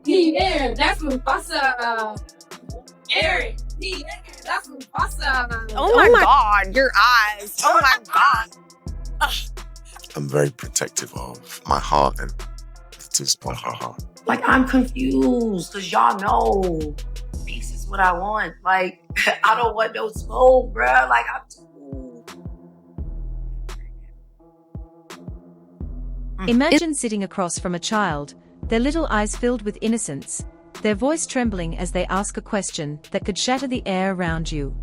Pierre, that's Mufasa. Eric, Pierre, that's Mufasa. Oh my God, your eyes. Oh my God. I'm very protective of my heart, and it is on her heart. Like, I'm confused because y'all know peace is what I want. Like, I don't want no smoke, bruh. Like, I'm too. Imagine sitting across from a child, their little eyes filled with innocence, their voice trembling as they ask a question that could shatter the air around you.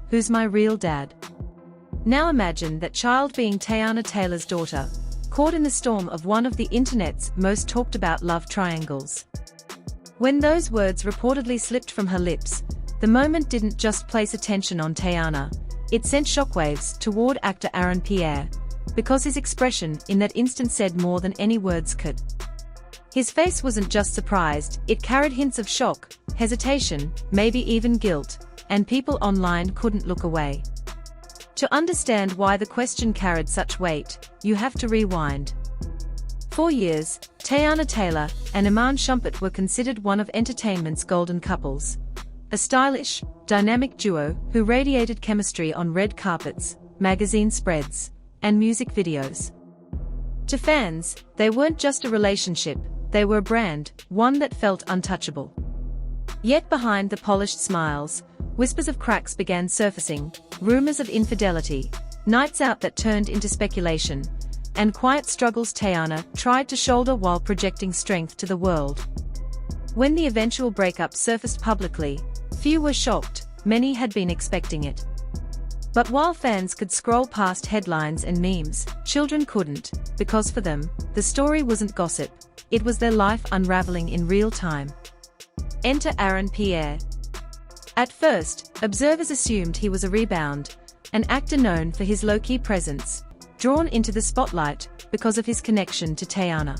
Who's my real dad? Now imagine that child being Teyana Taylor's daughter, caught in the storm of one of the internet's most talked about love triangles. When those words reportedly slipped from her lips, the moment didn't just place attention on Teyana, it sent shockwaves toward actor Pierre, because his expression in that instant said more than any words could. His face wasn't just surprised, it carried hints of shock, hesitation, maybe even guilt, and people online couldn't look away. To understand why the question carried such weight, you have to rewind. For years, Teyana Taylor and Iman Shumpert were considered one of entertainment's golden couples. A stylish, dynamic duo who radiated chemistry on red carpets, magazine spreads, and music videos. To fans, they weren't just a relationship, they were a brand, one that felt untouchable. Yet behind the polished smiles, whispers of cracks began surfacing, rumors of infidelity, nights out that turned into speculation, and quiet struggles Teyana tried to shoulder while projecting strength to the world. When the eventual breakup surfaced publicly, few were shocked, many had been expecting it. But while fans could scroll past headlines and memes, children couldn't, because for them, the story wasn't gossip, it was their life unraveling in real time. Enter Pierre. At first, observers assumed he was a rebound, an actor known for his low-key presence, drawn into the spotlight because of his connection to Teyana.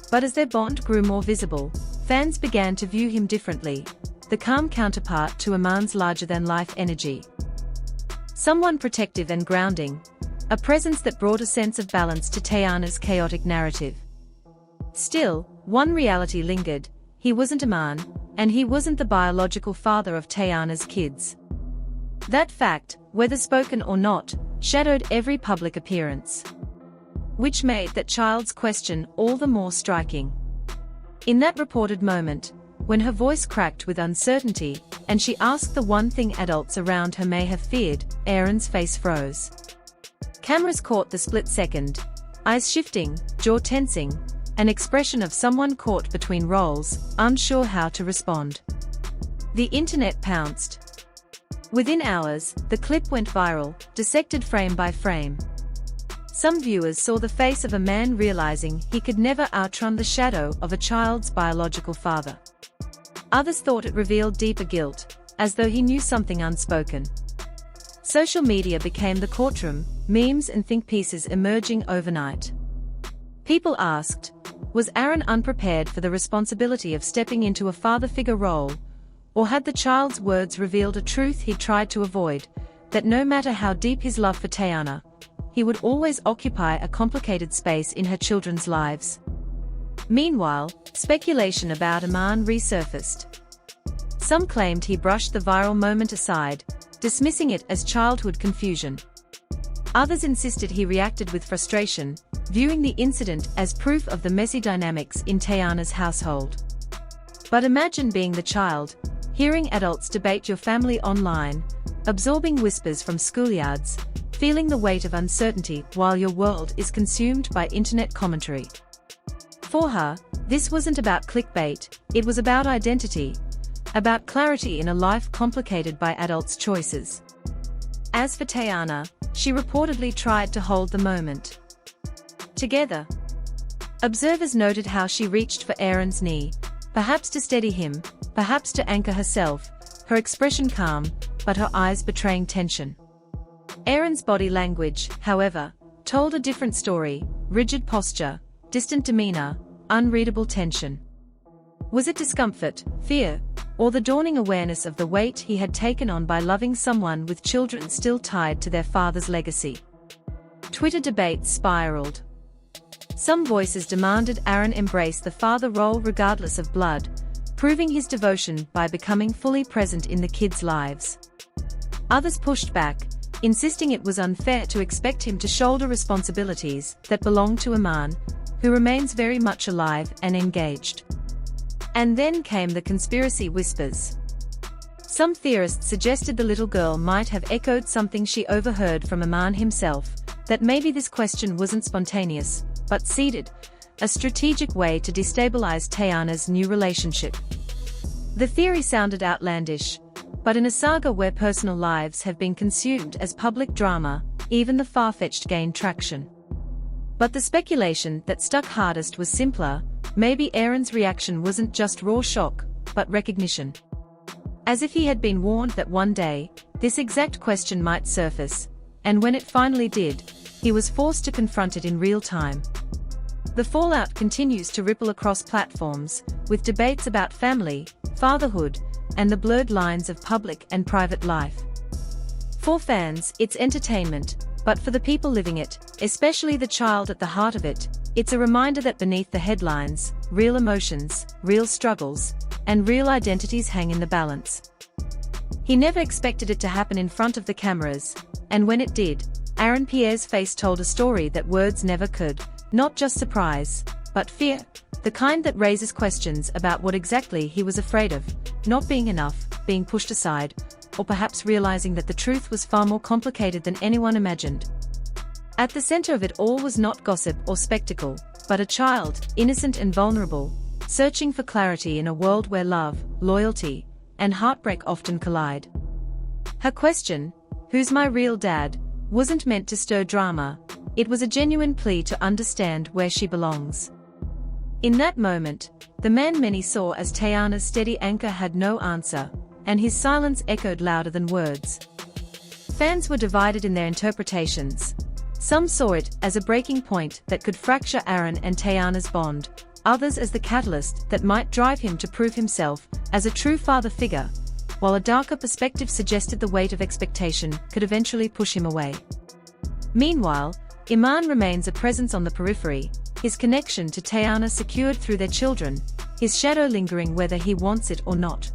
But as their bond grew more visible, fans began to view him differently, the calm counterpart to Iman's larger-than-life energy. Someone protective and grounding, a presence that brought a sense of balance to Teyana's chaotic narrative. Still, one reality lingered: he wasn't Iman, and he wasn't the biological father of Teyana's kids. That fact, whether spoken or not, shadowed every public appearance. Which made that child's question all the more striking. In that reported moment, when her voice cracked with uncertainty, and she asked the one thing adults around her may have feared, Aaron's face froze. Cameras caught the split second, eyes shifting, jaw tensing, an expression of someone caught between roles, unsure how to respond. The internet pounced. Within hours, the clip went viral, dissected frame by frame. Some viewers saw the face of a man realizing he could never outrun the shadow of a child's biological father. Others thought it revealed deeper guilt, as though he knew something unspoken. Social media became the courtroom, memes and think pieces emerging overnight. People asked, was Aaron unprepared for the responsibility of stepping into a father figure role, or had the child's words revealed a truth he tried to avoid, that no matter how deep his love for Teyana, he would always occupy a complicated space in her children's lives? Meanwhile, speculation about Iman resurfaced. Some claimed he brushed the viral moment aside, dismissing it as childhood confusion. Others insisted he reacted with frustration, viewing the incident as proof of the messy dynamics in Teyana's household. But imagine being the child, hearing adults debate your family online, absorbing whispers from schoolyards, feeling the weight of uncertainty while your world is consumed by internet commentary. For her, this wasn't about clickbait, it was about identity, about clarity in a life complicated by adults' choices. As for Teyana, she reportedly tried to hold the moment together. Observers noted how she reached for Aaron's knee, perhaps to steady him, perhaps to anchor herself, her expression calm, but her eyes betraying tension. Aaron's body language, however, told a different story: rigid posture, distant demeanor, unreadable tension. Was it discomfort, fear, or the dawning awareness of the weight he had taken on by loving someone with children still tied to their father's legacy? Twitter debates spiraled. Some voices demanded Aaron embrace the father role regardless of blood, proving his devotion by becoming fully present in the kids' lives. Others pushed back, insisting it was unfair to expect him to shoulder responsibilities that belonged to a man who remains very much alive and engaged. And then came the conspiracy whispers. Some theorists suggested the little girl might have echoed something she overheard from Iman himself, that maybe this question wasn't spontaneous, but seeded, a strategic way to destabilize Teyana's new relationship. The theory sounded outlandish, but in a saga where personal lives have been consumed as public drama, even the far-fetched gained traction. But the speculation that stuck hardest was simpler: maybe Aaron's reaction wasn't just raw shock, but recognition. As if he had been warned that one day, this exact question might surface, and when it finally did, he was forced to confront it in real time. The fallout continues to ripple across platforms, with debates about family, fatherhood, and the blurred lines of public and private life. For fans, it's entertainment, but for the people living it, especially the child at the heart of it, it's a reminder that beneath the headlines, real emotions, real struggles, and real identities hang in the balance. He never expected it to happen in front of the cameras, and when it did, Aaron Pierre's face told a story that words never could. Not just surprise, but fear, the kind that raises questions about what exactly he was afraid of: not being enough, being pushed aside, or perhaps realizing that the truth was far more complicated than anyone imagined. At the center of it all was not gossip or spectacle, but a child, innocent and vulnerable, searching for clarity in a world where love, loyalty, and heartbreak often collide. Her question, "Who's my real dad?" wasn't meant to stir drama. It was a genuine plea to understand where she belongs. In that moment, the man many saw as Teyana's steady anchor had no answer, and his silence echoed louder than words. Fans were divided in their interpretations. Some saw it as a breaking point that could fracture Aaron and Teyana's bond, others as the catalyst that might drive him to prove himself as a true father figure, while a darker perspective suggested the weight of expectation could eventually push him away. Meanwhile, Iman remains a presence on the periphery, his connection to Teyana secured through their children, his shadow lingering whether he wants it or not.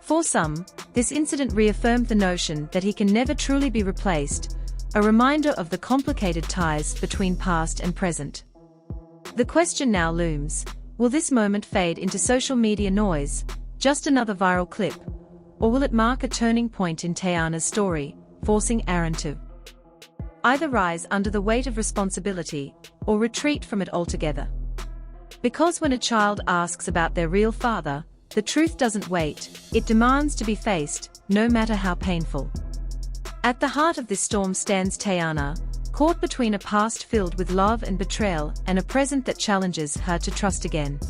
For some, this incident reaffirmed the notion that he can never truly be replaced, a reminder of the complicated ties between past and present. The question now looms: will this moment fade into social media noise, just another viral clip, or will it mark a turning point in Teyana's story, forcing Aaron to either rise under the weight of responsibility, or retreat from it altogether? Because when a child asks about their real father, the truth doesn't wait, it demands to be faced, no matter how painful. At the heart of this storm stands Teyana, caught between a past filled with love and betrayal and a present that challenges her to trust again.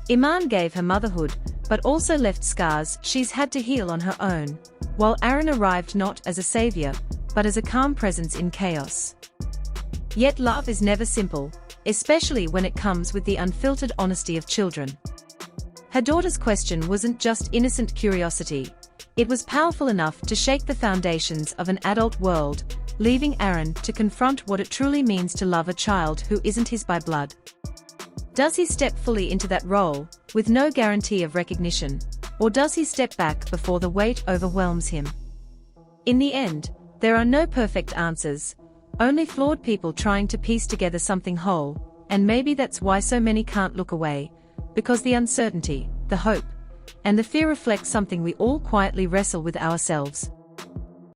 Iman gave her motherhood, but also left scars she's had to heal on her own, while Aaron arrived not as a savior, but as a calm presence in chaos. Yet love is never simple, especially when it comes with the unfiltered honesty of children. Her daughter's question wasn't just innocent curiosity, it was powerful enough to shake the foundations of an adult world, leaving Aaron to confront what it truly means to love a child who isn't his by blood. Does he step fully into that role, with no guarantee of recognition, or does he step back before the weight overwhelms him? In the end, there are no perfect answers, only flawed people trying to piece together something whole, and maybe that's why so many can't look away, because the uncertainty, the hope, and the fear reflect something we all quietly wrestle with ourselves.